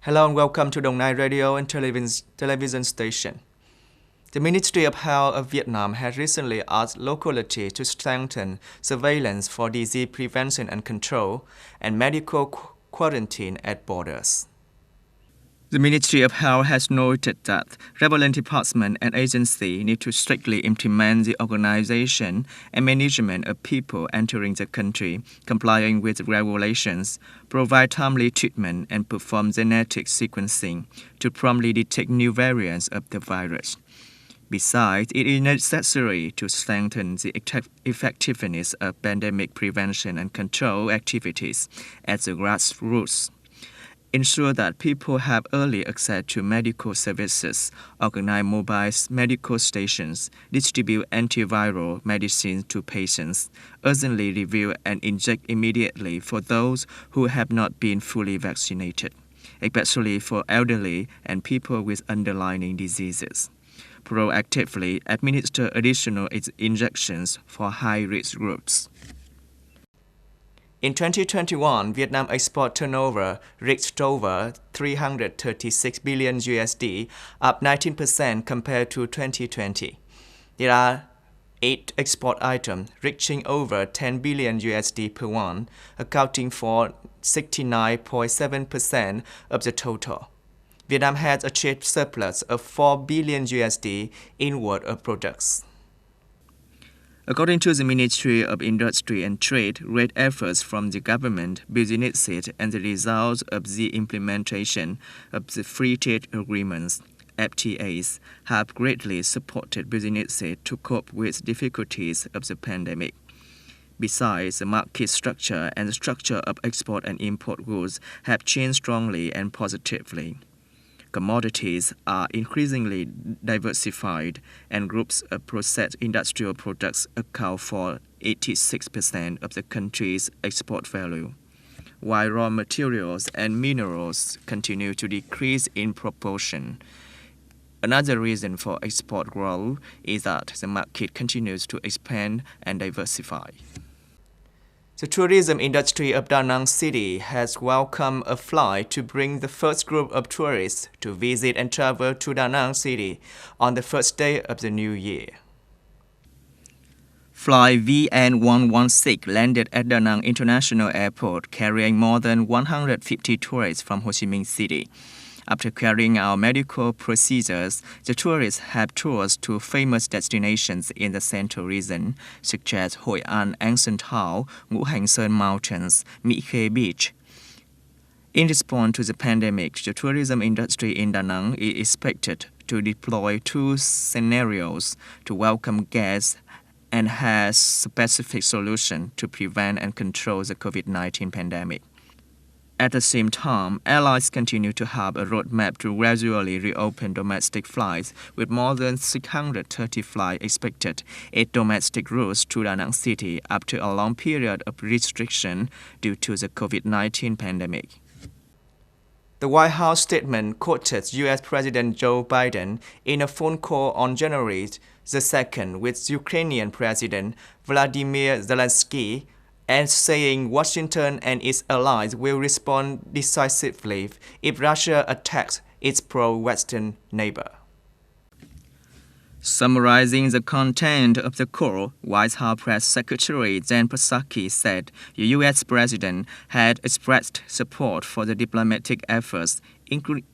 Hello and welcome to Đồng Nai Radio and television station. The Ministry of Health of Vietnam has recently asked localities to strengthen surveillance for disease prevention and control and medical quarantine at borders. The Ministry of Health has noted that relevant departments and agencies need to strictly implement the organization and management of people entering the country, complying with regulations, provide timely treatment, and perform genetic sequencing to promptly detect new variants of the virus. Besides, it is necessary to strengthen the effectiveness of pandemic prevention and control activities at the grassroots. Ensure that people have early access to medical services, organize mobile medical stations, distribute antiviral medicines to patients, urgently review and inject immediately for those who have not been fully vaccinated, especially for elderly and people with underlying diseases. Proactively administer additional injections for high-risk groups. In 2021, Vietnam export turnover reached over 336 billion USD, up 19% compared to 2020. There are 8 export items reaching over 10 billion USD per one, accounting for 69.7% of the total. Vietnam has achieved surplus of 4 billion USD in worth of products. According to the Ministry of Industry and Trade, great efforts from the government, businesses, and the results of the implementation of the Free Trade Agreements, FTAs, have greatly supported businesses to cope with difficulties of the pandemic. Besides, the market structure and the structure of export and import goods have changed strongly and positively. Commodities are increasingly diversified, and groups of processed industrial products account for 86% of the country's export value, while raw materials and minerals continue to decrease in proportion. Another reason for export growth is that the market continues to expand and diversify. The tourism industry of Da Nang City has welcomed a flight to bring the first group of tourists to visit and travel to Da Nang City on the first day of the new year. Flight VN116 landed at Da Nang International Airport carrying more than 150 tourists from Ho Chi Minh City. After carrying out medical procedures, the tourists have tours to famous destinations in the central region, such as Hội An Ancient Town, Ngũ Hành Sơn Mountains, Mỹ Khê Beach. In response to the pandemic, the tourism industry in Da Nang is expected to deploy 2 scenarios to welcome guests and has specific solutions to prevent and control the COVID-19 pandemic. At the same time, airlines continue to have a roadmap to gradually reopen domestic flights, with more than 630 flights expected, 8 domestic routes to Da Nang City after a long period of restriction due to the COVID-19 pandemic. The White House statement quoted U.S. President Joe Biden in a phone call on January the 2nd with Ukrainian President Vladimir Zelensky, and saying Washington and its allies will respond decisively if Russia attacks its pro-Western neighbor. Summarizing the content of the call, White House Press Secretary Jen Psaki said the U.S. President had expressed support for the diplomatic efforts,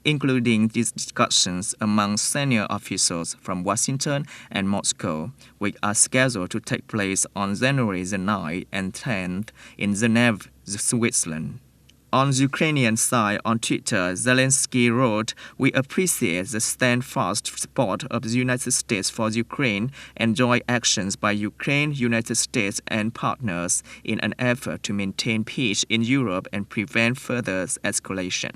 including discussions among senior officials from Washington and Moscow, which are scheduled to take place on January the 9th and 10th in Geneva, Switzerland. On the Ukrainian side, on Twitter, Zelensky wrote, "We appreciate the steadfast support of the United States for Ukraine and joint actions by Ukraine, United States, and partners in an effort to maintain peace in Europe and prevent further escalation."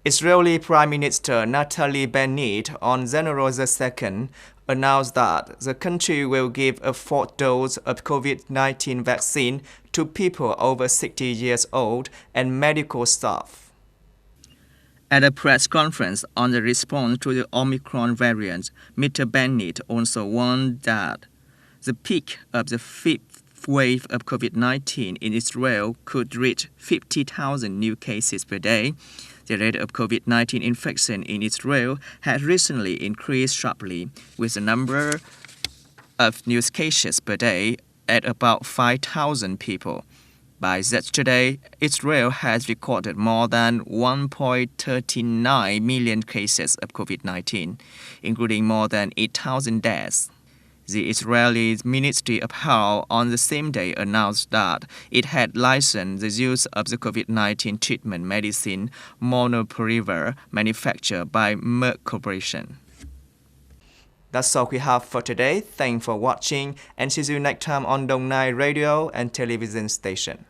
Israeli Prime Minister Naftali Bennett on January 2nd announced that the country will give a 4th dose of COVID-19 vaccine to people over 60 years old and medical staff. At a press conference on the response to the Omicron variant, Mr. Bennett also warned that the peak of the 5th wave of COVID-19 in Israel could reach 50,000 new cases per day. The rate of COVID-19 infection in Israel has recently increased sharply, with the number of new cases per day at about 5,000 people. By yesterday, Israel has recorded more than 1.39 million cases of COVID-19, including more than 8,000 deaths. The Israeli Ministry of Health on the same day announced that it had licensed the use of the COVID-19 treatment medicine Molnupiravir manufactured by Merck Corporation. That's all we have for today. Thanks for watching and see you next time on Dong Nai Radio and Television Station.